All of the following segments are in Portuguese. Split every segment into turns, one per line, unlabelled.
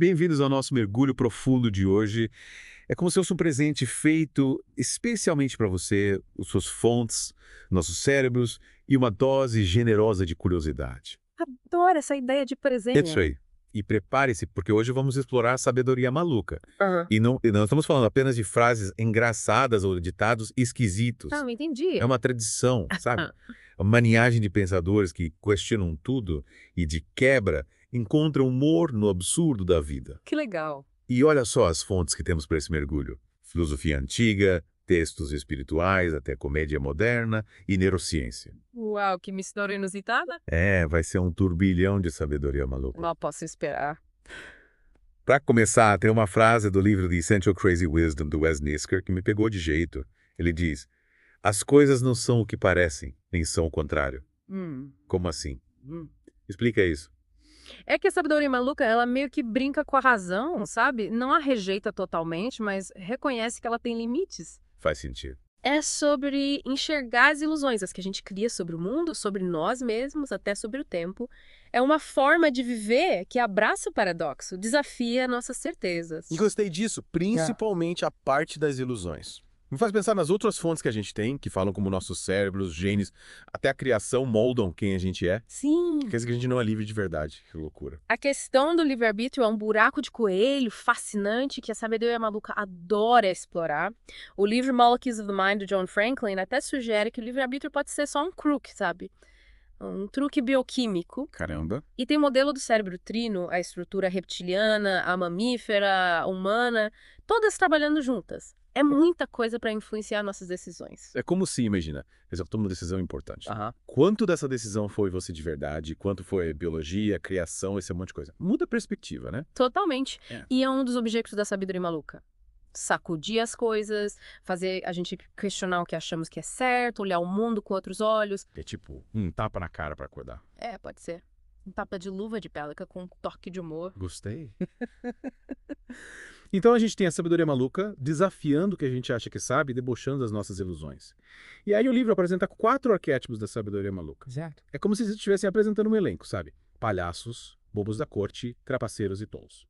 Bem-vindos ao nosso mergulho profundo de hoje. É como se fosse um presente feito especialmente para você, as suas fontes, nossos cérebros e uma dose generosa de curiosidade.
Adoro essa ideia de
É isso
presente.
aí. E prepare-se, porque hoje vamos explorar a sabedoria maluca.
Aham.
E não estamos falando apenas de frases engraçadas ou ditados esquisitos.
Não, entendi.
É uma tradição, sabe?
Ah,
Uma maniagem de pensadores que questionam tudo e, de quebra, encontram humor no absurdo da vida.
que legal.
E olha só as fontes que temos para esse mergulho: filosofia antiga, textos espirituais, até comédia moderna e neurociência.
Uau, que mistura inusitada.
Vai ser um turbilhão de sabedoria maluca.
Mal posso esperar.
Para começar, tem uma frase do livro The Essential Crazy Wisdom do Wes Nisker que me pegou de jeito. Ele diz: as coisas não são o que parecem, nem são o contrário.
Hum,
Como assim?
hum.
Explica isso.
É que a sabedoria maluca, ela meio que brinca com a razão, sabe? Não a rejeita totalmente, mas reconhece que ela tem limites.
Faz sentido.
É sobre enxergar as ilusões, as que a gente cria sobre o mundo, sobre nós mesmos, até sobre o tempo. É uma forma de viver que abraça o paradoxo, desafia nossas certezas.
E gostei disso, principalmente a parte das ilusões. Me faz pensar nas outras fontes que a gente tem, que falam como nossos cérebros, genes, até a criação moldam quem a gente é.
Sim.
Quer dizer que a gente não é livre de verdade. Que loucura.
A questão do livre-arbítrio é um buraco de coelho fascinante que a sabedoria maluca adora explorar. O livro Molecules of the Mind, do John Franklin, até sugere que o livre-arbítrio pode ser só um crook, sabe? Um truque bioquímico.
Caramba.
E tem o modelo do cérebro trino, a estrutura reptiliana, a mamífera, a humana, todas trabalhando juntas. É muita coisa para influenciar nossas decisões.
É como se, imagina, eu tomo uma decisão importante.
Aham.
Quanto dessa decisão foi você de verdade? Quanto foi biologia, criação, esse monte de coisa? Muda a perspectiva, né?
Totalmente.
É.
E é um dos objetivos da sabedoria maluca. Sacudir as coisas, fazer a gente questionar o que achamos que é certo, olhar o mundo com outros olhos.
É tipo, um tapa na cara pra acordar.
É, pode ser. Um tapa de luva de pélica com um toque de humor.
Gostei. Então a gente tem a sabedoria maluca desafiando o que a gente acha que sabe e debochando das nossas ilusões. E aí o livro apresenta 4 arquétipos da sabedoria maluca.
Certo.
É como se eles estivessem apresentando um elenco, sabe? Palhaços, bobos da corte, trapaceiros e tolos.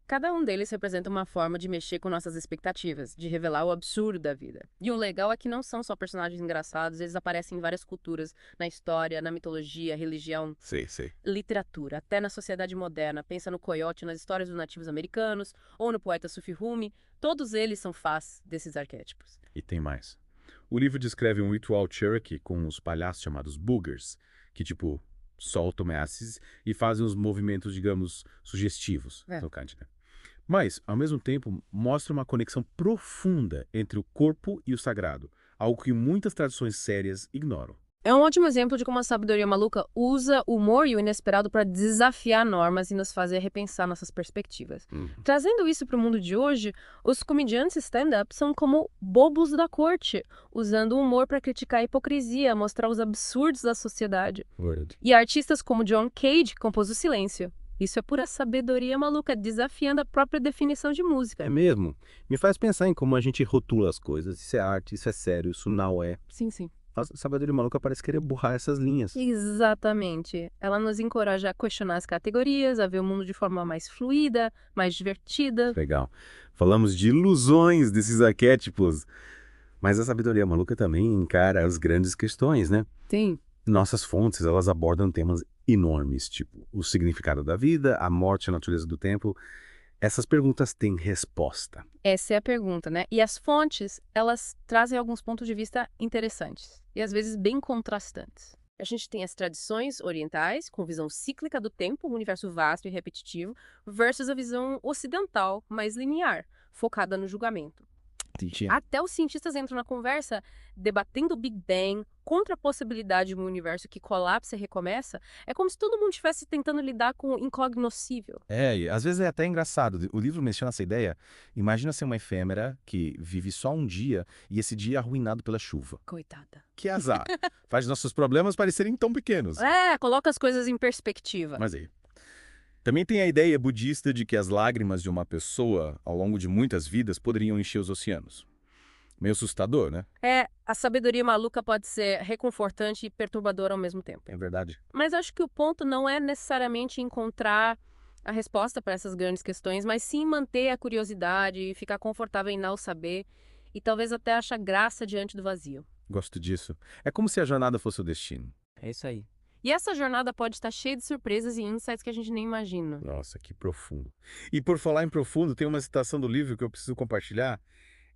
Cada um deles representa uma forma de mexer com nossas expectativas, de revelar o absurdo da vida. E o legal é que não são só personagens engraçados, eles aparecem em várias culturas, na história, na mitologia, religião,
Sei.
literatura, até na sociedade moderna. Pensa no Coyote, nas histórias dos nativos americanos, ou no poeta Sufi Rumi. Todos eles são fãs desses arquétipos.
E tem mais. O livro descreve um ritual Cherokee com os palhaços chamados boogers, que tipo, soltam messes e fazem os movimentos, digamos, sugestivos,
É.
tocante, né? Mas, ao mesmo tempo, mostra uma conexão profunda entre o corpo e o sagrado, algo que muitas tradições sérias ignoram.
É um ótimo exemplo de como a sabedoria maluca usa o humor e o inesperado para desafiar normas e nos fazer repensar nossas perspectivas. Trazendo isso para o mundo de hoje, os comediantes stand-up são como bobos da corte, usando o humor para criticar a hipocrisia, mostrar os absurdos da sociedade.
Word.
E artistas como John Cage compôs o silêncio. Isso é pura sabedoria maluca, desafiando a própria definição de música.
É mesmo? Me faz pensar em como a gente rotula as coisas. Isso é arte, isso é sério, isso não é.
Sim, sim.
A sabedoria maluca parece querer burrar essas linhas.
Exatamente. Ela nos encoraja a questionar as categorias, a ver o mundo de forma mais fluida, mais divertida.
Legal. Falamos de ilusões desses arquétipos. Mas a sabedoria maluca também encara as grandes questões, né?
Sim.
Nossas fontes, elas abordam temas enormes, tipo o significado da vida, a morte e a natureza do tempo. Essas perguntas têm resposta.
Essa é a pergunta, né? E as fontes, elas trazem alguns pontos de vista interessantes e às vezes bem contrastantes. A gente tem as tradições orientais, com visão cíclica do tempo, um universo vasto e repetitivo, versus a visão ocidental, mais linear, focada no julgamento. Até os cientistas entram na conversa debatendo o Big Bang contra a possibilidade de um universo que colapsa e recomeça. É como se todo mundo estivesse tentando lidar com o incognoscível.
E às vezes é até engraçado. O livro menciona essa ideia. Imagina ser uma efêmera que vive só um dia e esse dia é arruinado pela chuva.
Coitada.
Que azar. Faz nossos problemas parecerem tão pequenos.
Coloca as coisas em perspectiva.
Mas aí. Também tem a ideia budista de que as lágrimas de uma pessoa, ao longo de muitas vidas, poderiam encher os oceanos. Meio assustador, né?
A sabedoria maluca pode ser reconfortante e perturbadora ao mesmo tempo.
É verdade.
Mas acho que o ponto não é necessariamente encontrar a resposta para essas grandes questões, mas sim manter a curiosidade e ficar confortável em não saber e talvez até achar graça diante do vazio.
Gosto disso. É como se a jornada fosse o destino.
É isso aí. E essa jornada pode estar cheia de surpresas e insights que a gente nem imagina.
Nossa, que profundo. E por falar em profundo, tem uma citação do livro que eu preciso compartilhar.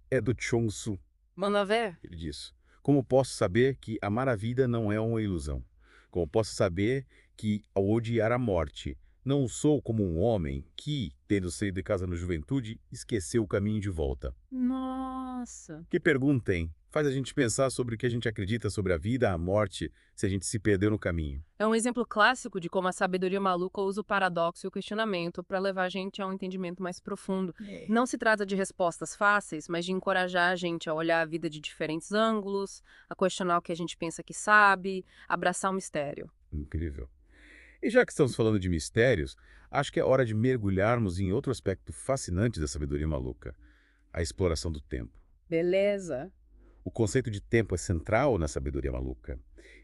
É do Chong-Su.
Manda ver?
Ele diz: como posso saber que amar a vida não é uma ilusão? Como posso saber que, ao odiar a morte, não sou como um homem que, tendo saído de casa na juventude, esqueceu o caminho de volta?
Nossa!
Que pergunta, hein? Faz a gente pensar sobre o que a gente acredita sobre a vida, a morte, se a gente se perdeu no caminho.
É um exemplo clássico de como a sabedoria maluca usa o paradoxo e o questionamento para levar a gente a um entendimento mais profundo. Não se trata de respostas fáceis, mas de encorajar a gente a olhar a vida de diferentes ângulos, a questionar o que a gente pensa que sabe, abraçar o mistério.
Incrível. E já que estamos falando de mistérios, acho que é hora de mergulharmos em outro aspecto fascinante da sabedoria maluca: a exploração do tempo.
Beleza.
O conceito de tempo é central na sabedoria maluca.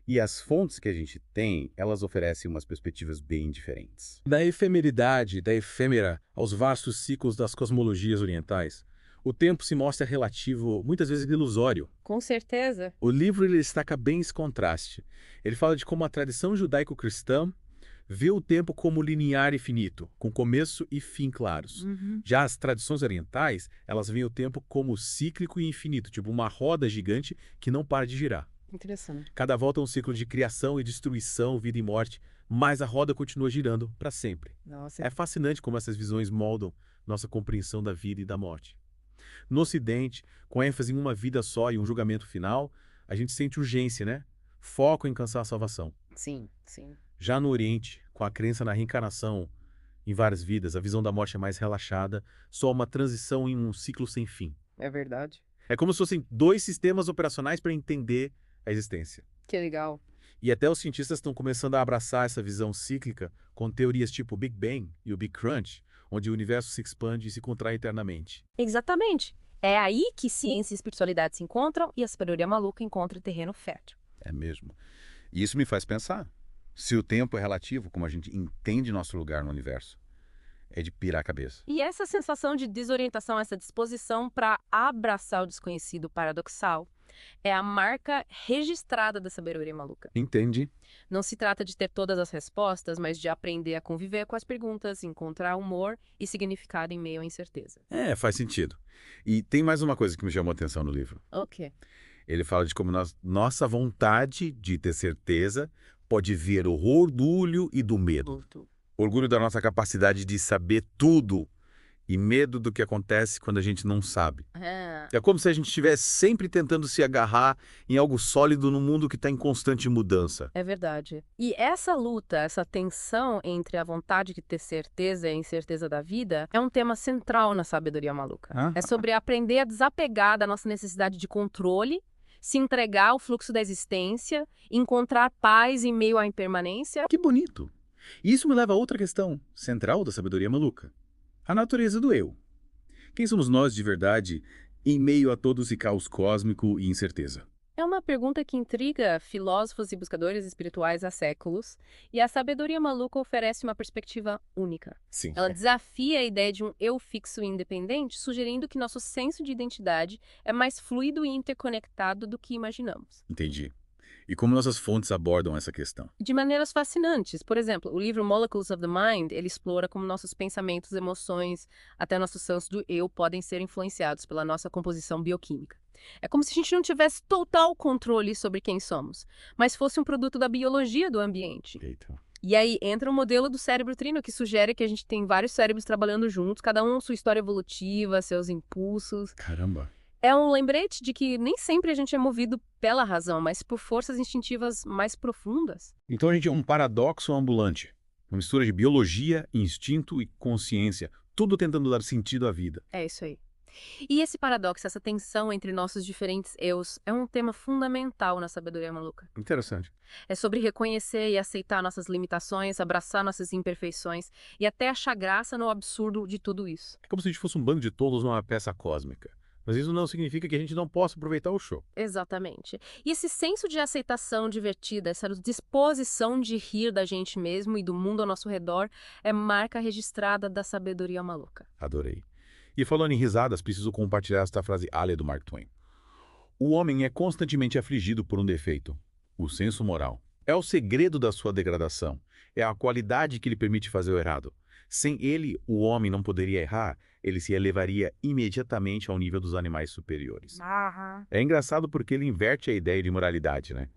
E as fontes que a gente tem, elas oferecem umas perspectivas bem diferentes. Da efemeridade, da efêmera, aos vastos ciclos das cosmologias orientais, o tempo se mostra relativo, muitas vezes ilusório.
Com certeza.
O livro ele destaca bem esse contraste. Ele fala de como a tradição judaico-cristã vê o tempo como linear e finito, com começo e fim claros. Já as tradições orientais, elas veem o tempo como cíclico e infinito, tipo uma roda gigante que não para de girar.
Interessante.
Cada volta é um ciclo de criação e destruição, vida e morte, mas a roda continua girando para sempre.
Nossa.
É fascinante como essas visões moldam nossa compreensão da vida e da morte. No Ocidente, com ênfase em uma vida só e um julgamento final, a gente sente urgência, né? Foco em alcançar a salvação.
Sim, sim.
Já no Oriente, com a crença na reencarnação em várias vidas, a visão da morte é mais relaxada, só uma transição em um ciclo sem fim.
É verdade.
É como se fossem dois sistemas operacionais para entender a existência.
Que legal.
E até os cientistas estão começando a abraçar essa visão cíclica com teorias tipo o Big Bang e o Big Crunch, onde o universo se expande e se contrai eternamente.
Exatamente. É aí que ciência e espiritualidade se encontram e a sabedoria maluca encontra terreno fértil.
É mesmo. E isso me faz pensar. Se o tempo é relativo, como a gente entende nosso lugar no universo, é de pirar a cabeça.
E essa sensação de desorientação, essa disposição para abraçar o desconhecido paradoxal, é a marca registrada da sabedoria maluca.
Entendi.
Não se trata de ter todas as respostas, mas de aprender a conviver com as perguntas, encontrar humor e significado em meio à incerteza.
É, faz sentido. E tem mais uma coisa que me chamou a atenção no livro.
O quê?
Ele fala de como nossa vontade de ter certeza pode vir o orgulho e do medo. Orgulho da nossa capacidade de saber tudo e medo do que acontece quando a gente não sabe. É como se a gente estivesse sempre tentando se agarrar em algo sólido no mundo que está em constante mudança.
É verdade. E essa luta, essa tensão entre a vontade de ter certeza e a incerteza da vida é um tema central na sabedoria maluca. É sobre aprender a desapegar da nossa necessidade de controle, se entregar ao fluxo da existência, encontrar paz em meio à impermanência.
Que bonito! Isso me leva a outra questão central da sabedoria maluca. A natureza do eu. Quem somos nós de verdade em meio a todo esse caos cósmico e incerteza?
É uma pergunta que intriga filósofos e buscadores espirituais há séculos, e a sabedoria maluca oferece uma perspectiva única.
Sim.
Ela desafia a ideia de um eu fixo e independente, sugerindo que nosso senso de identidade é mais fluido e interconectado do que imaginamos.
Entendi. E como nossas fontes abordam essa questão?
De maneiras fascinantes. Por exemplo, o livro Molecules of the Mind, ele explora como nossos pensamentos, emoções, até nosso senso do eu podem ser influenciados pela nossa composição bioquímica. É como se a gente não tivesse total controle sobre quem somos, mas fosse um produto da biologia do ambiente.
Eita.
E aí entra o modelo do cérebro trino, que sugere que a gente tem vários cérebros trabalhando juntos, cada um sua história evolutiva, seus impulsos.
Caramba.
É um lembrete de que nem sempre a gente é movido pela razão, mas por forças instintivas mais profundas.
Então a gente é um paradoxo ambulante. Uma mistura de biologia, instinto e consciência, tudo tentando dar sentido à vida.
É isso aí. E esse paradoxo, essa tensão entre nossos diferentes eus, é um tema fundamental na sabedoria maluca.
Interessante.
É sobre reconhecer e aceitar nossas limitações, abraçar nossas imperfeições e até achar graça no absurdo de tudo isso.
É como se a gente fosse um bando de tolos numa peça cósmica. Mas isso não significa que a gente não possa aproveitar o show.
Exatamente. E esse senso de aceitação divertida, essa disposição de rir da gente mesmo e do mundo ao nosso redor, é marca registrada da sabedoria maluca.
Adorei. E falando em risadas, preciso compartilhar esta frase ália do Mark Twain. O homem é constantemente afligido por um defeito, o senso moral. É o segredo da sua degradação. É a qualidade que lhe permite fazer o errado. Sem ele, o homem não poderia errar, ele se elevaria imediatamente ao nível dos animais superiores. É engraçado porque ele inverte a ideia de moralidade, né?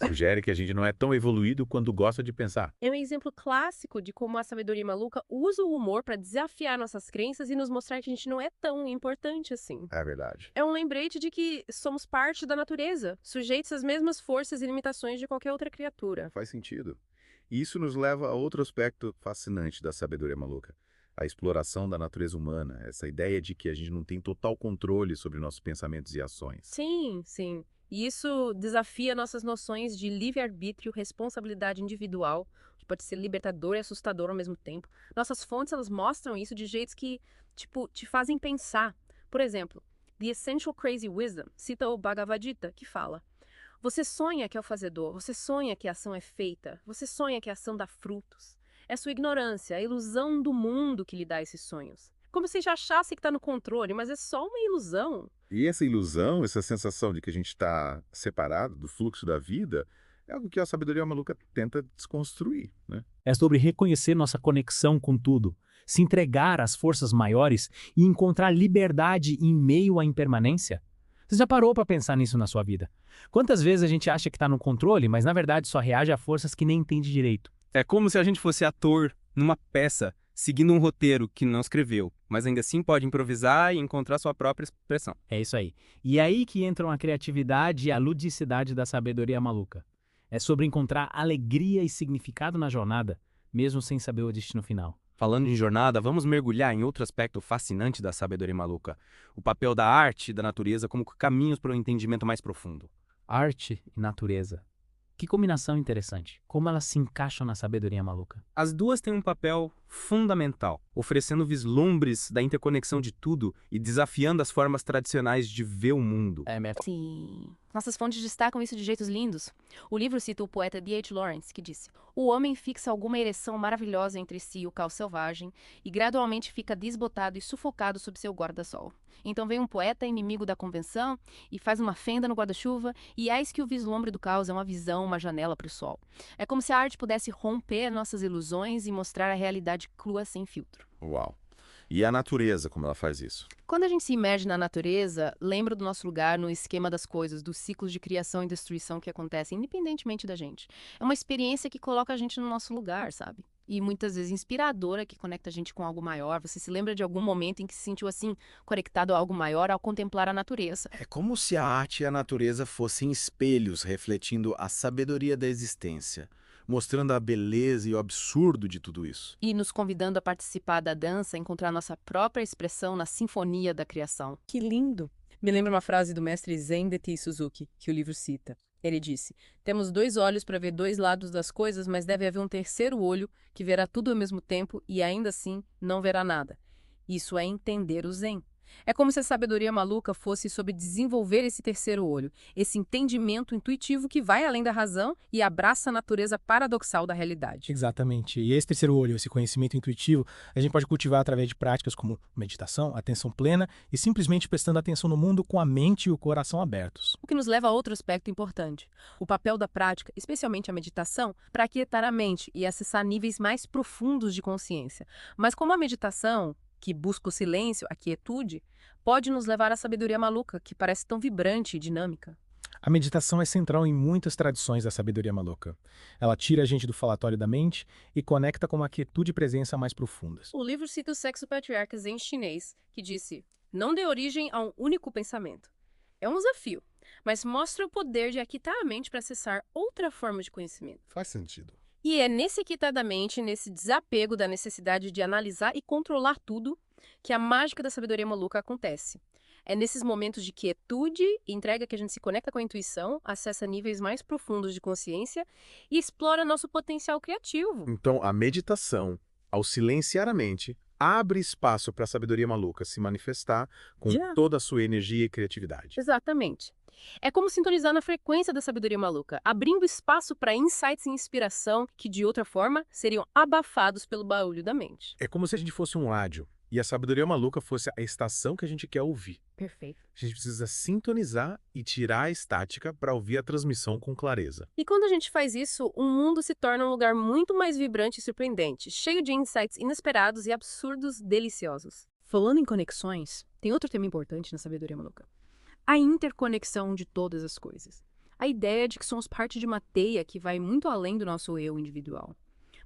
Sugere que a gente não é tão evoluído quanto gosta de pensar.
É um exemplo clássico de como a sabedoria maluca usa o humor para desafiar nossas crenças e nos mostrar que a gente não é tão importante assim.
É verdade.
É um lembrete de que somos parte da natureza, sujeitos às mesmas forças e limitações de qualquer outra criatura.
Faz sentido. E isso nos leva a outro aspecto fascinante da sabedoria maluca. A exploração da natureza humana, essa ideia de que a gente não tem total controle sobre nossos pensamentos e ações.
Sim, sim. E isso desafia nossas noções de livre-arbítrio, responsabilidade individual, que pode ser libertador e assustador ao mesmo tempo. Nossas fontes, elas mostram isso de jeitos que, tipo, te fazem pensar. Por exemplo, The Essential Crazy Wisdom cita o Bhagavad Gita, que fala: você sonha que é o fazedor, você sonha que a ação é feita, você sonha que a ação dá frutos. É sua ignorância, a ilusão do mundo que lhe dá esses sonhos. Como se já achasse que está no controle, mas é só uma ilusão.
E essa ilusão, essa sensação de que a gente está separado do fluxo da vida, é algo que a sabedoria maluca tenta desconstruir, né?
É sobre reconhecer nossa conexão com tudo, se entregar às forças maiores e encontrar liberdade em meio à impermanência. Você já parou para pensar nisso na sua vida? Quantas vezes a gente acha que está no controle, mas na verdade só reage a forças que nem entende direito?
É como se a gente fosse ator numa peça, seguindo um roteiro que não escreveu, mas ainda assim pode improvisar e encontrar sua própria expressão.
É isso aí. E é aí que entram a criatividade e a ludicidade da sabedoria maluca. É sobre encontrar alegria e significado na jornada, mesmo sem saber o destino final.
Falando em jornada, vamos mergulhar em outro aspecto fascinante da sabedoria maluca: o papel da arte e da natureza como caminhos para um entendimento mais profundo.
Arte e natureza. Que combinação interessante. Como elas se encaixam na sabedoria maluca.
As duas têm um papel fundamental, oferecendo vislumbres da interconexão de tudo e desafiando as formas tradicionais de ver o mundo.
Sim. Nossas fontes destacam isso de jeitos lindos. O livro cita o poeta D.H. Lawrence, que disse: o homem fixa alguma ereção maravilhosa entre si e o caos selvagem e gradualmente fica desbotado e sufocado sob seu guarda-sol. Então vem um poeta inimigo da convenção e faz uma fenda no guarda-chuva e eis que o vislumbre do caos é uma visão, uma janela para o sol. É como se a arte pudesse romper nossas ilusões e mostrar a realidade crua sem filtro.
Uau! E a natureza, como ela faz isso?
Quando a gente se imerge na natureza, lembra do nosso lugar no esquema das coisas, dos ciclos de criação e destruição que acontecem independentemente da gente. É uma experiência que coloca a gente no nosso lugar, sabe? E muitas vezes inspiradora, que conecta a gente com algo maior. Você se lembra de algum momento em que se sentiu assim, conectado a algo maior ao contemplar a natureza.
É como se a arte e a natureza fossem espelhos refletindo a sabedoria da existência, mostrando a beleza e o absurdo de tudo isso.
E nos convidando a participar da dança, encontrar nossa própria expressão na sinfonia da criação. Que lindo! Me lembra uma frase do mestre Zen Deti Suzuki, que o livro cita. Ele disse: temos 2 olhos para ver 2 lados das coisas, mas deve haver um terceiro olho que verá tudo ao mesmo tempo e ainda assim não verá nada. Isso é entender o Zen. É como se a sabedoria maluca fosse sobre desenvolver esse terceiro olho, esse entendimento intuitivo que vai além da razão e abraça a natureza paradoxal da realidade.
Exatamente. E esse terceiro olho, esse conhecimento intuitivo, a gente pode cultivar através de práticas como meditação, atenção plena e simplesmente prestando atenção no mundo com a mente e o coração abertos.
O que nos leva a outro aspecto importante: o papel da prática, especialmente a meditação, para aquietar a mente e acessar níveis mais profundos de consciência. Mas como a meditação, que busca o silêncio, a quietude, pode nos levar à sabedoria maluca, que parece tão vibrante e dinâmica.
A meditação é central em muitas tradições da sabedoria maluca. Ela tira a gente do falatório da mente e conecta com uma quietude e presença mais profundas.
O livro cita o Sexo Patriarca Zen chinês, que disse: não dê origem a um único pensamento. É um desafio, mas mostra o poder de aquietar a mente para acessar outra forma de conhecimento.
Faz sentido.
E é nesse aquietar da mente, nesse desapego da necessidade de analisar e controlar tudo, que a mágica da sabedoria maluca acontece. É nesses momentos de quietude e entrega que a gente se conecta com a intuição, acessa níveis mais profundos de consciência e explora nosso potencial criativo.
Então, a meditação, ao silenciar a mente,
abre espaço para a sabedoria maluca se manifestar com
Já.
toda a sua energia e criatividade.
Exatamente. É como sintonizar na frequência da sabedoria maluca, abrindo espaço para insights e inspiração que, de outra forma, seriam abafados pelo barulho da mente.
É como se a gente fosse um rádio e a sabedoria maluca fosse a estação que a gente quer ouvir.
Perfeito.
A gente precisa sintonizar e tirar a estática para ouvir a transmissão com clareza.
E quando a gente faz isso, o mundo se torna um lugar muito mais vibrante e surpreendente, cheio de insights inesperados e absurdos deliciosos. Falando em conexões, tem outro tema importante na sabedoria maluca. A interconexão de todas as coisas. A ideia de que somos parte de uma teia que vai muito além do nosso eu individual.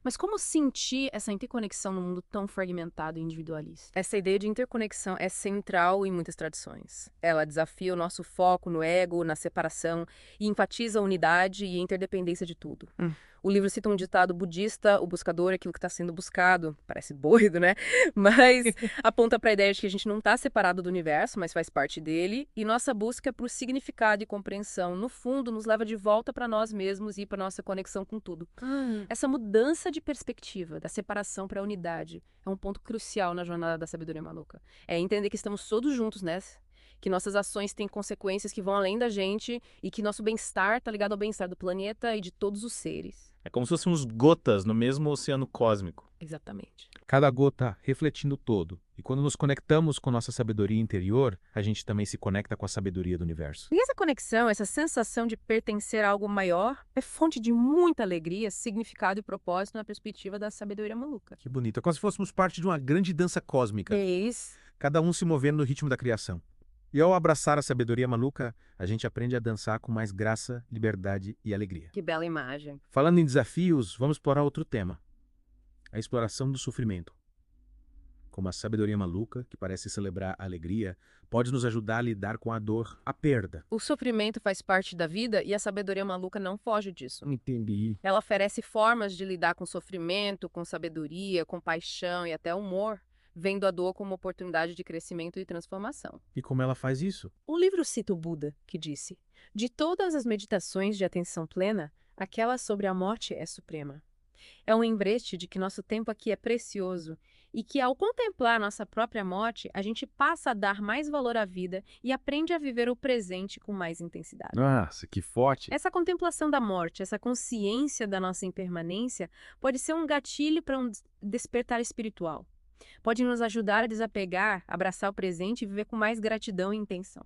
Mas como sentir essa interconexão num mundo tão fragmentado e individualista? Essa ideia de interconexão é central em muitas tradições. Ela desafia o nosso foco no ego, na separação, e enfatiza a unidade e a interdependência de tudo. O livro cita um ditado budista: o buscador é aquilo que está sendo buscado. Parece doido, né? Mas aponta para a ideia de que a gente não está separado do universo, mas faz parte dele. E nossa busca por significado e compreensão, no fundo, nos leva de volta para nós mesmos e para nossa conexão com tudo. Essa mudança de perspectiva, da separação para a unidade, é um ponto crucial na jornada da sabedoria maluca. É entender que estamos todos juntos nessa. Que nossas ações têm consequências que vão além da gente e que nosso bem-estar está ligado ao bem-estar do planeta e de todos os seres.
É como se fôssemos gotas no mesmo oceano cósmico.
Exatamente.
Cada gota refletindo o todo. E quando nos conectamos com nossa sabedoria interior, a gente também se conecta com a sabedoria do universo.
E essa conexão, essa sensação de pertencer a algo maior, é fonte de muita alegria, significado e propósito na perspectiva da sabedoria maluca.
Que bonito. É como se fôssemos parte de uma grande dança cósmica.
É isso.
Cada um se movendo no ritmo da criação. E ao abraçar a sabedoria maluca, a gente aprende a dançar com mais graça, liberdade e alegria.
Que bela imagem.
Falando em desafios, vamos explorar outro tema. A exploração do sofrimento. Como a sabedoria maluca, que parece celebrar a alegria, pode nos ajudar a lidar com a dor, a perda.
O sofrimento faz parte da vida e a sabedoria maluca não foge disso.
Entendi.
Ela oferece formas de lidar com sofrimento, com sabedoria, com paixão e até humor, vendo a dor como oportunidade de crescimento e transformação.
E como ela faz isso?
O livro cita o Buda, que disse: de todas as meditações de atenção plena, aquela sobre a morte é suprema. É um lembrete de que nosso tempo aqui é precioso e que, ao contemplar nossa própria morte, a gente passa a dar mais valor à vida e aprende a viver o presente com mais intensidade.
Nossa, que forte.
Essa contemplação da morte, essa consciência da nossa impermanência, pode ser um gatilho para um despertar espiritual. Pode nos ajudar a desapegar, abraçar o presente e viver com mais gratidão e intenção.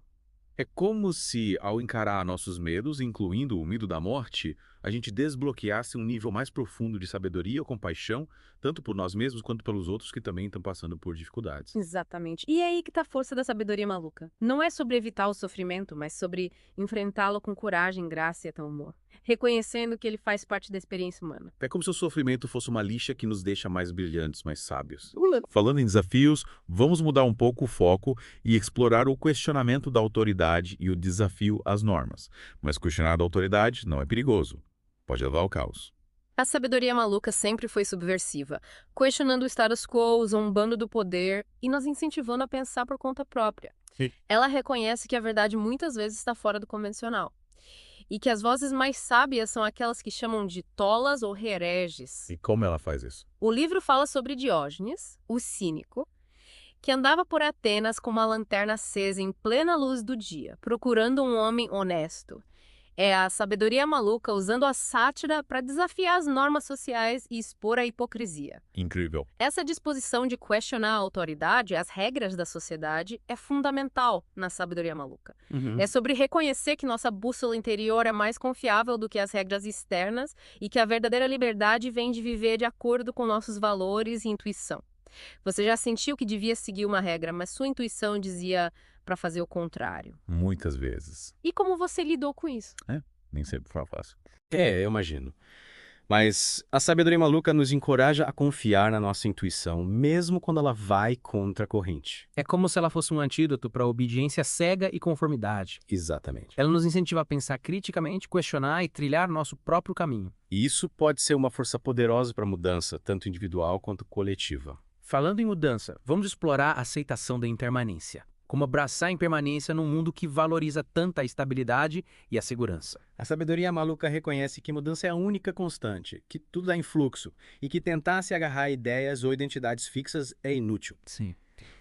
É como se, ao encarar nossos medos, incluindo o medo da morte, a gente desbloqueasse um nível mais profundo de sabedoria ou compaixão, tanto por nós mesmos quanto pelos outros que também estão passando por dificuldades.
Exatamente. E é aí que está a força da sabedoria maluca. Não é sobre evitar o sofrimento, mas sobre enfrentá-lo com coragem, graça e até humor. Reconhecendo que ele faz parte da experiência humana.
É como se o sofrimento fosse uma lixa que nos deixa mais brilhantes, mais sábios. Falando em desafios, vamos mudar um pouco o foco e explorar o questionamento da autoridade e o desafio às normas. Mas questionar a autoridade não é perigoso. Pode levar ao caos.
A sabedoria maluca sempre foi subversiva, questionando o status quo, zombando do poder e nos incentivando a pensar por conta própria.
Sim.
Ela reconhece que a verdade muitas vezes está fora do convencional. E que as vozes mais sábias são aquelas que chamam de tolas ou hereges.
E como ela faz isso?
O livro fala sobre Diógenes, o cínico, que andava por Atenas com uma lanterna acesa em plena luz do dia, procurando um homem honesto. É a sabedoria maluca usando a sátira para desafiar as normas sociais e expor a hipocrisia.
Incrível.
Essa disposição de questionar a autoridade, as regras da sociedade, é fundamental na sabedoria maluca. É sobre reconhecer que nossa bússola interior é mais confiável do que as regras externas e que a verdadeira liberdade vem de viver de acordo com nossos valores e intuição. Você já sentiu que devia seguir uma regra, mas sua intuição dizia para fazer o contrário?
Muitas vezes.
E como você lidou com isso?
Nem sempre foi fácil.
Eu imagino. Mas a sabedoria maluca nos encoraja a confiar na nossa intuição, mesmo quando ela vai contra a corrente.
É como se ela fosse um antídoto para a obediência cega e conformidade.
Exatamente.
Ela nos incentiva a pensar criticamente, questionar e trilhar nosso próprio caminho.
E isso pode ser uma força poderosa para a mudança, tanto individual quanto coletiva.
Falando em mudança, vamos explorar a aceitação da impermanência.
como abraçar a impermanência num mundo que valoriza tanta a estabilidade e a segurança. A sabedoria maluca reconhece que mudança é a única constante, que tudo é em fluxo, e que tentar se agarrar a ideias ou identidades fixas é inútil.
Sim.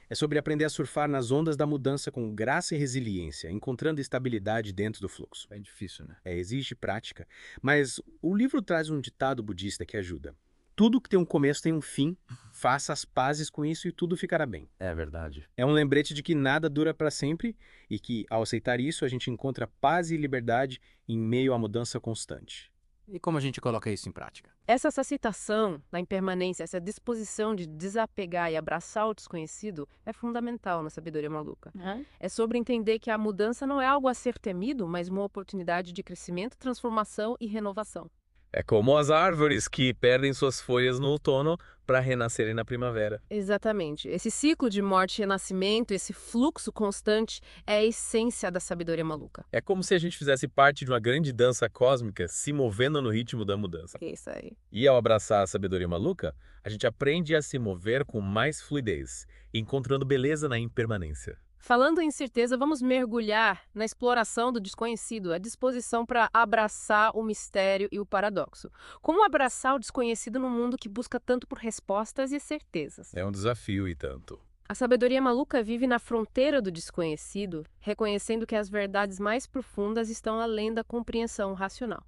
É sobre aprender a surfar nas ondas da mudança com graça e resiliência, encontrando estabilidade dentro do fluxo.
É difícil, né?
Exige prática, mas o livro traz um ditado budista que ajuda. Tudo que tem um começo tem um fim, faça as pazes com isso e tudo ficará bem.
É verdade.
É um lembrete de que nada dura para sempre e que, ao aceitar isso, a gente encontra paz e liberdade em meio à mudança constante.
E como a gente coloca isso em prática?
Essa aceitação da impermanência, essa disposição de desapegar e abraçar o desconhecido é fundamental na sabedoria maluca. É sobre entender que a mudança não é algo a ser temido, mas uma oportunidade de crescimento, transformação e renovação.
É como as árvores que perdem suas folhas no outono para renascerem na primavera.
Exatamente. Esse ciclo de morte e renascimento, esse fluxo constante, é a essência da sabedoria maluca.
É como se a gente fizesse parte de uma grande dança cósmica se movendo no ritmo da mudança.
É isso aí.
E ao abraçar a sabedoria maluca, a gente aprende a se mover com mais fluidez, encontrando beleza na impermanência.
Falando em certeza, vamos mergulhar na exploração do desconhecido, a disposição para abraçar o mistério e o paradoxo. Como abraçar o desconhecido num mundo que busca tanto por respostas e certezas?
É um desafio e tanto.
A sabedoria maluca vive na fronteira do desconhecido, reconhecendo que as verdades mais profundas estão além da compreensão racional.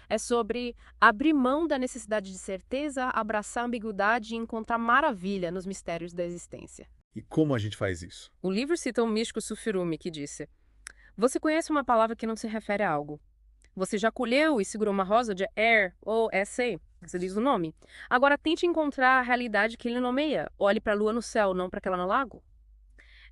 É sobre abrir mão da necessidade de certeza, abraçar a ambiguidade e encontrar maravilha nos mistérios da existência.
E como a gente faz isso?
O livro cita um místico Sufirumi que disse: você conhece uma palavra que não se refere a algo. Você já colheu e segurou uma rosa de Air ou Essay? Você diz o nome. Agora tente encontrar a realidade que ele nomeia. Olhe para a lua no céu, não para aquela no lago.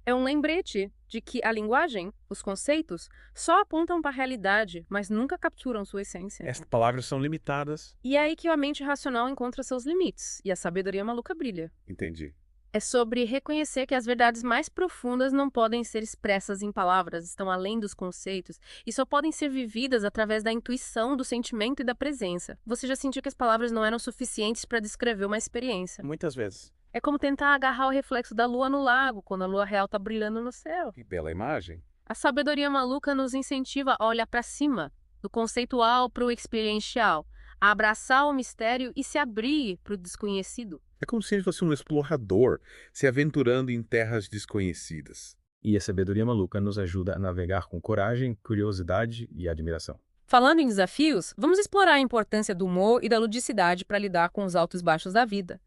É um lembrete de que a linguagem, os conceitos, só apontam para a realidade, mas nunca capturam sua essência.
Essas palavras são limitadas.
E é aí que a mente racional encontra seus limites e a sabedoria maluca brilha.
Entendi.
É sobre reconhecer que as verdades mais profundas não podem ser expressas em palavras, estão além dos conceitos e só podem ser vividas através da intuição, do sentimento e da presença. Você já sentiu que as palavras não eram suficientes para descrever uma experiência?
Muitas vezes.
É como tentar agarrar o reflexo da lua no lago, quando a lua real está brilhando no céu.
Que bela imagem.
A sabedoria maluca nos incentiva a olhar para cima, do conceitual para o experiencial, a abraçar o mistério e se abrir para o desconhecido.
É como se a gente fosse um explorador se aventurando em terras desconhecidas.
E a sabedoria maluca nos ajuda a navegar com coragem, curiosidade e admiração.
Falando em desafios, vamos explorar a importância do humor e da ludicidade para lidar com os altos e baixos da vida.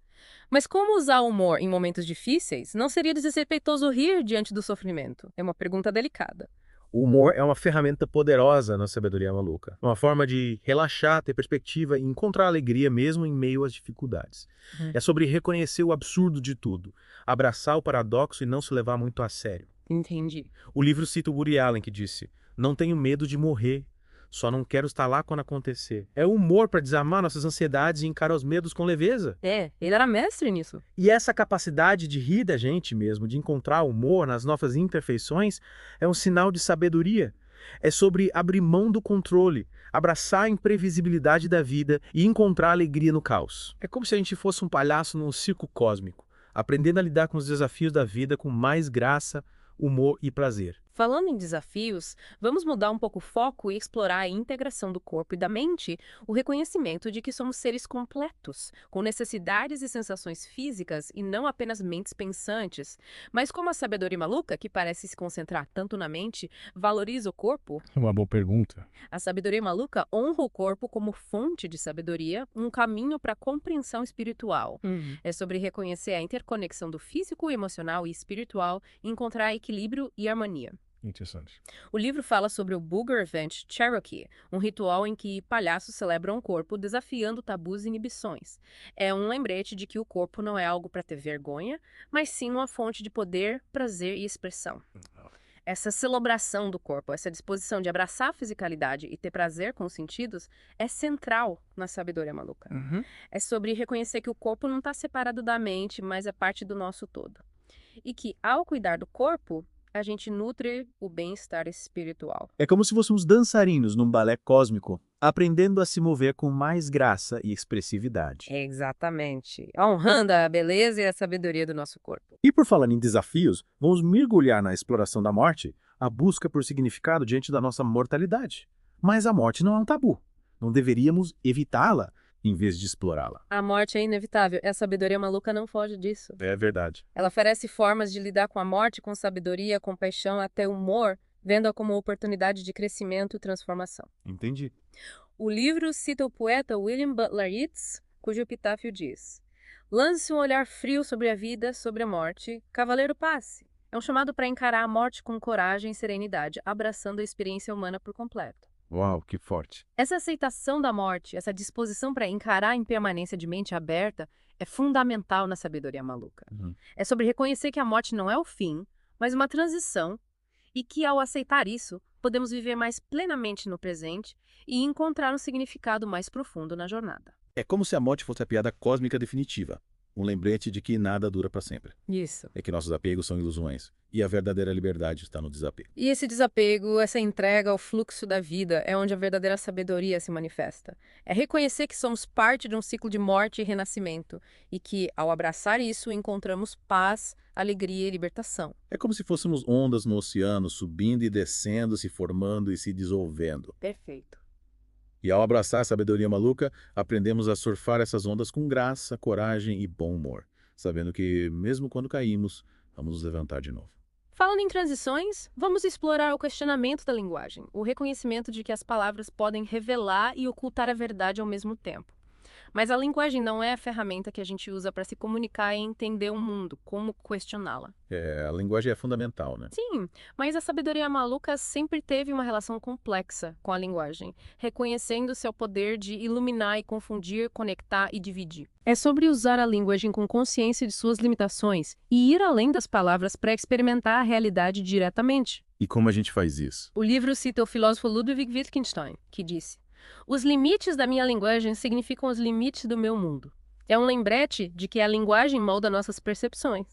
Mas como usar o humor em momentos difíceis? Não seria desrespeitoso rir diante do sofrimento? É uma pergunta delicada.
O humor é uma ferramenta poderosa na sabedoria maluca. Uma forma de relaxar, ter perspectiva e encontrar alegria mesmo em meio às dificuldades. É sobre reconhecer o absurdo de tudo, abraçar o paradoxo e não se levar muito a sério.
Entendi.
O livro cita o Woody Allen que disse: não tenho medo de morrer, só não quero estar lá quando acontecer. É o humor para desarmar nossas ansiedades e encarar os medos com leveza.
Ele era mestre nisso.
E essa capacidade de rir da gente mesmo, de encontrar humor nas nossas imperfeições, é um sinal de sabedoria. É sobre abrir mão do controle, abraçar a imprevisibilidade da vida e encontrar alegria no caos. É como se a gente fosse um palhaço num circo cósmico, aprendendo a lidar com os desafios da vida com mais graça, humor e prazer.
Falando em desafios, vamos mudar um pouco o foco e explorar a integração do corpo e da mente, o reconhecimento de que somos seres completos, com necessidades e sensações físicas e não apenas mentes pensantes. Mas como a sabedoria maluca, que parece se concentrar tanto na mente, valoriza o corpo?
Uma boa pergunta.
A sabedoria maluca honra o corpo como fonte de sabedoria, um caminho para a compreensão espiritual. É sobre reconhecer a interconexão do físico, emocional e espiritual e encontrar equilíbrio e harmonia.
Interessante.
O livro fala sobre o Booger Event Cherokee, um ritual em que palhaços celebram o corpo desafiando tabus e inibições. É um lembrete de que o corpo não é algo para ter vergonha, mas sim uma fonte de poder, prazer e expressão. Essa celebração do corpo, essa disposição de abraçar a fisicalidade e ter prazer com os sentidos é central na sabedoria maluca. É sobre reconhecer que o corpo não está separado da mente, mas é parte do nosso todo. E que, ao cuidar do corpo, a gente nutre o bem-estar espiritual.
É como se fôssemos dançarinos num balé cósmico, aprendendo a se mover com mais graça e expressividade.
Exatamente. Honrando a beleza e a sabedoria do nosso corpo.
E por falar em desafios, vamos mergulhar na exploração da morte, a busca por significado diante da nossa mortalidade. Mas a morte não é um tabu. Não deveríamos evitá-la em vez de explorá-la.
A morte é inevitável. E a sabedoria maluca não foge disso.
É verdade.
Ela oferece formas de lidar com a morte com sabedoria, compaixão, até humor, vendo-a como oportunidade de crescimento e transformação.
Entendi.
O livro cita o poeta William Butler Yeats, cujo epitáfio diz: "Lance um olhar frio sobre a vida, sobre a morte. Cavaleiro, passe." É um chamado para encarar a morte com coragem e serenidade, abraçando a experiência humana por completo.
Uau, que forte.
Essa aceitação da morte, essa disposição para encarar a impermanência de mente aberta, é fundamental na sabedoria maluca. É sobre reconhecer que a morte não é o fim, mas uma transição, e que, ao aceitar isso, podemos viver mais plenamente no presente e encontrar um significado mais profundo na jornada.
É como se a morte fosse a piada cósmica definitiva. Um lembrete de que nada dura para sempre.
Isso.
É que nossos apegos são ilusões. E a verdadeira liberdade está no desapego.
E esse desapego, essa entrega ao fluxo da vida, é onde a verdadeira sabedoria se manifesta. É reconhecer que somos parte de um ciclo de morte e renascimento, e que, ao abraçar isso, encontramos paz, alegria e libertação.
É como se fôssemos ondas no oceano, subindo e descendo, se formando e se dissolvendo.
Perfeito.
E ao abraçar a sabedoria maluca, aprendemos a surfar essas ondas com graça, coragem e bom humor, sabendo que, mesmo quando caímos, vamos nos levantar de novo.
Falando em transições, vamos explorar o questionamento da linguagem, o reconhecimento de que as palavras podem revelar e ocultar a verdade ao mesmo tempo. Mas a linguagem não é a ferramenta que a gente usa para se comunicar e entender o mundo, como questioná-la.
A linguagem é fundamental, né?
Sim, mas a sabedoria maluca sempre teve uma relação complexa com a linguagem, reconhecendo seu poder de iluminar e confundir, conectar e dividir. É sobre usar a linguagem com consciência de suas limitações e ir além das palavras para experimentar a realidade diretamente.
E como a gente faz isso?
O livro cita o filósofo Ludwig Wittgenstein, que disse: "Os limites da minha linguagem significam os limites do meu mundo." É um lembrete de que a linguagem molda nossas percepções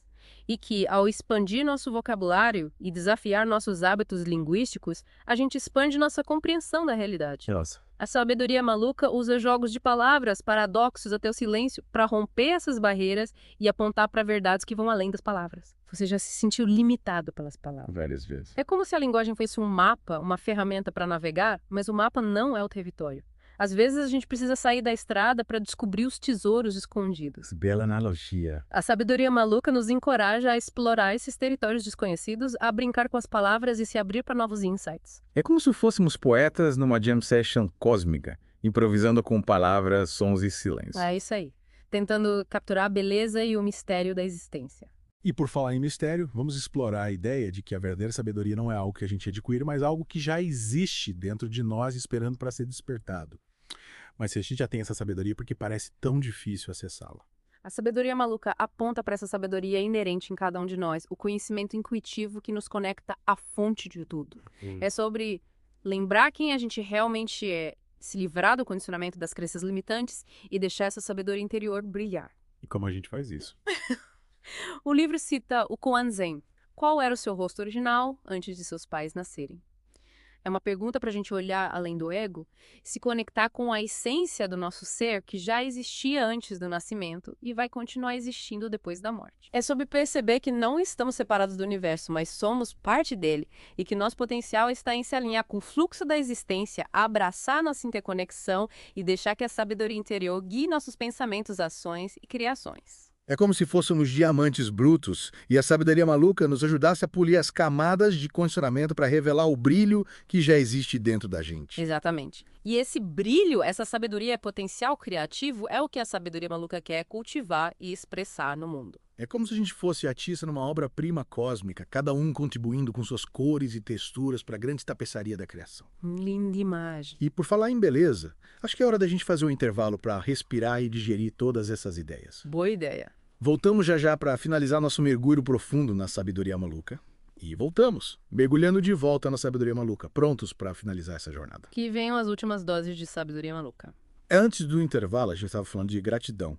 e que, ao expandir nosso vocabulário e desafiar nossos hábitos linguísticos, a gente expande nossa compreensão da realidade.
Nossa.
A sabedoria maluca usa jogos de palavras, paradoxos até o silêncio para romper essas barreiras e apontar para verdades que vão além das palavras. Você já se sentiu limitado pelas palavras.
Várias vezes.
É como se a linguagem fosse um mapa, uma ferramenta para navegar, mas o mapa não é o território. Às vezes a gente precisa sair da estrada para descobrir os tesouros escondidos.
Bela analogia.
A sabedoria maluca nos encoraja a explorar esses territórios desconhecidos, a brincar com as palavras e se abrir para novos insights.
É como se fôssemos poetas numa jam session cósmica, improvisando com palavras, sons e silêncio.
É isso aí. Tentando capturar a beleza e o mistério da existência.
E por falar em mistério, vamos explorar a ideia de que a verdadeira sabedoria não é algo que a gente adquire, mas algo que já existe dentro de nós esperando para ser despertado. Mas se a gente já tem essa sabedoria, por que parece tão difícil acessá-la?
A sabedoria maluca aponta para essa sabedoria inerente em cada um de nós, o conhecimento intuitivo que nos conecta à fonte de tudo. É sobre lembrar quem a gente realmente é, se livrar do condicionamento das crenças limitantes e deixar essa sabedoria interior brilhar.
E como a gente faz isso?
O livro cita o Koan Zen. Qual era o seu rosto original antes de seus pais nascerem? É uma pergunta para a gente olhar além do ego, se conectar com a essência do nosso ser que já existia antes do nascimento e vai continuar existindo depois da morte. É sobre perceber que não estamos separados do universo, mas somos parte dele e que nosso potencial está em se alinhar com o fluxo da existência, abraçar nossa interconexão e deixar que a sabedoria interior guie nossos pensamentos, ações e criações.
É como se fôssemos diamantes brutos e a sabedoria maluca nos ajudasse a polir as camadas de condicionamento para revelar o brilho que já existe dentro da gente.
Exatamente. E esse brilho, essa sabedoria potencial criativo é o que a sabedoria maluca quer cultivar e expressar no mundo.
É como se a gente fosse artista numa obra-prima cósmica, cada um contribuindo com suas cores e texturas para a grande tapeçaria da criação.
Linda imagem.
E por falar em beleza, acho que é hora da gente fazer um intervalo para respirar e digerir todas essas ideias.
Boa ideia.
Voltamos já já para finalizar nosso mergulho profundo na sabedoria maluca. E voltamos, mergulhando de volta na sabedoria maluca, prontos para finalizar essa jornada.
Que venham as últimas doses de sabedoria maluca.
Antes do intervalo, a gente estava falando de gratidão.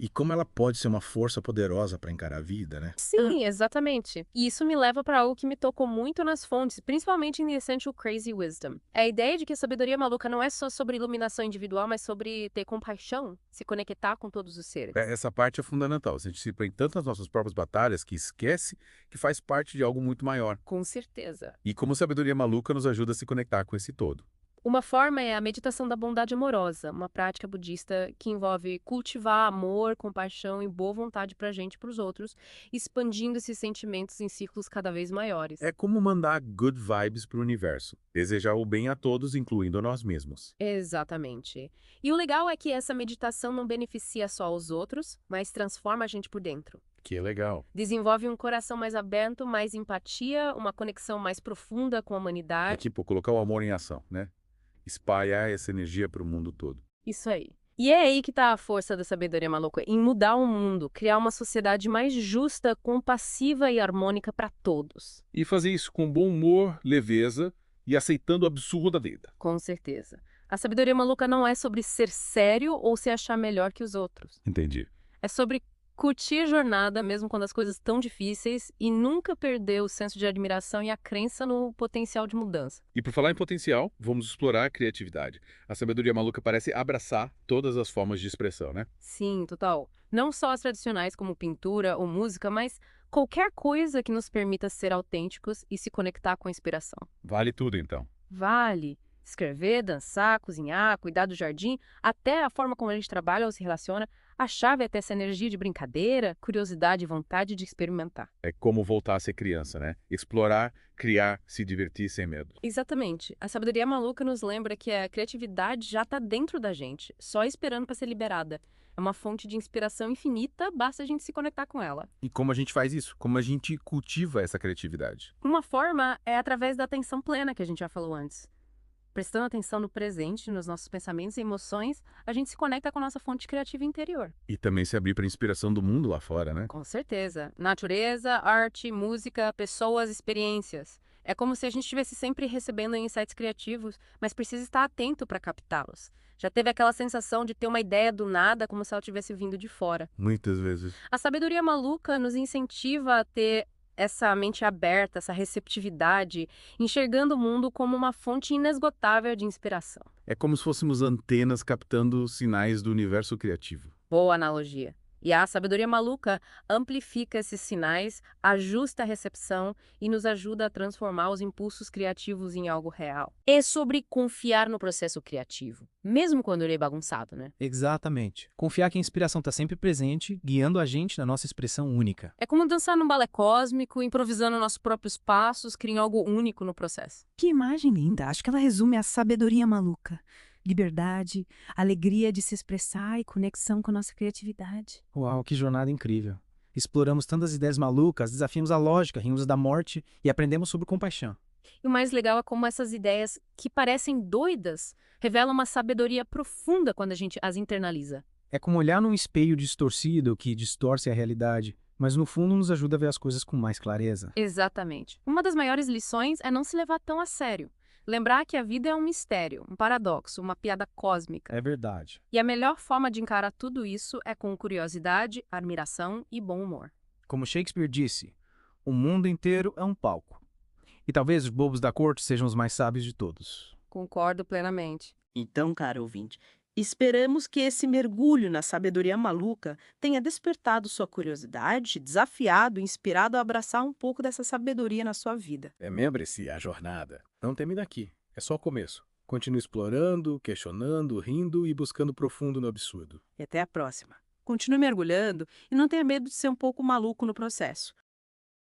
E como ela pode ser uma força poderosa para encarar a vida, né?
Sim, exatamente. E isso me leva para algo que me tocou muito nas fontes, principalmente em The Essential Crazy Wisdom. É a ideia de que a sabedoria maluca não é só sobre iluminação individual, mas sobre ter compaixão, se conectar com todos os seres.
Essa parte é fundamental. A gente se põe tanto nas nossas próprias batalhas que esquece que faz parte de algo muito maior.
Com certeza.
E como sabedoria maluca nos ajuda a se conectar com esse todo.
Uma forma é a meditação da bondade amorosa, uma prática budista que envolve cultivar amor, compaixão e boa vontade pra gente e pros outros, expandindo esses sentimentos em ciclos cada vez maiores.
É como mandar good vibes para o universo. Desejar o bem a todos, incluindo a nós mesmos.
Exatamente. E o legal é que essa meditação não beneficia só os outros, mas transforma a gente por dentro.
Que legal.
Desenvolve um coração mais aberto, mais empatia, uma conexão mais profunda com a
É
humanidade.
tipo colocar o amor em ação, né? Espalhar essa energia para o mundo todo.
Isso aí. E é aí que tá a força da sabedoria maluca, em mudar o mundo, criar uma sociedade mais justa, compassiva e harmônica para todos.
E fazer isso com bom humor, leveza e aceitando o absurdo da vida.
Com certeza. A sabedoria maluca não é sobre ser sério ou se achar melhor que os outros.
Entendi.
É sobre curtir a jornada, mesmo quando as coisas estão difíceis, e nunca perder o senso de admiração e a crença no potencial de mudança.
E por falar em potencial, vamos explorar a criatividade. A sabedoria maluca parece abraçar todas as formas de expressão, né?
Sim, total. Não só as tradicionais como pintura ou música, mas qualquer coisa que nos permita ser autênticos e se conectar com a inspiração.
Vale tudo, então.
Vale. Escrever, dançar, cozinhar, cuidar do jardim, até a forma como a gente trabalha ou se relaciona, a chave é ter essa energia de brincadeira, curiosidade e vontade de experimentar.
É como voltar a ser criança, né? Explorar, criar, se divertir sem medo.
Exatamente. A sabedoria maluca nos lembra que a criatividade já está dentro da gente, só esperando para ser liberada. É uma fonte de inspiração infinita, basta a gente se conectar com ela.
E como a gente faz isso? Como a gente cultiva essa criatividade?
Uma forma é através da atenção plena que a gente já falou antes. Prestando atenção no presente, nos nossos pensamentos e emoções, a gente se conecta com a nossa fonte criativa interior.
E também se abrir para a inspiração do mundo lá fora, né?
Com certeza. Natureza, arte, música, pessoas, experiências. É como se a gente estivesse sempre recebendo insights criativos, mas precisa estar atento para captá-los. Já teve aquela sensação de ter uma ideia do nada, como se ela tivesse vindo de fora.
Muitas vezes.
A sabedoria maluca nos incentiva a ter essa mente aberta, essa receptividade, enxergando o mundo como uma fonte inesgotável de inspiração.
É como se fôssemos antenas captando sinais do universo criativo.
Boa analogia. E a sabedoria maluca amplifica esses sinais, ajusta a recepção e nos ajuda a transformar os impulsos criativos em algo real. É sobre confiar no processo criativo, mesmo quando ele é bagunçado, né?
Exatamente. Confiar que a inspiração está sempre presente, guiando a gente na nossa expressão única.
É como dançar num balé cósmico, improvisando nossos próprios passos, criando algo único no processo.
Que imagem linda! Acho que ela resume a sabedoria maluca. Liberdade, alegria de se expressar e conexão com a nossa criatividade.
Uau, que jornada incrível. Exploramos tantas ideias malucas, desafiamos a lógica, rimos da morte e aprendemos sobre compaixão.
E o mais legal é como essas ideias, que parecem doidas, revelam uma sabedoria profunda quando a gente as internaliza.
É como olhar num espelho distorcido que distorce a realidade, mas no fundo nos ajuda a ver as coisas com mais clareza.
Exatamente. Uma das maiores lições é não se levar tão a sério. Lembrar que a vida é um mistério, um paradoxo, uma piada cósmica.
É verdade.
E a melhor forma de encarar tudo isso é com curiosidade, admiração e bom humor.
Como Shakespeare disse, o mundo inteiro é um palco. E talvez os bobos da corte sejam os mais sábios de todos.
Concordo plenamente.
Então, caro ouvinte, esperamos que esse mergulho na sabedoria maluca tenha despertado sua curiosidade, desafiado e inspirado a abraçar um pouco dessa sabedoria na sua vida.
Remembre-se a jornada. Não termina aqui. É só o começo. Continue explorando, questionando, rindo e buscando profundo no absurdo.
E até a próxima. Continue mergulhando e não tenha medo de ser um pouco maluco no processo.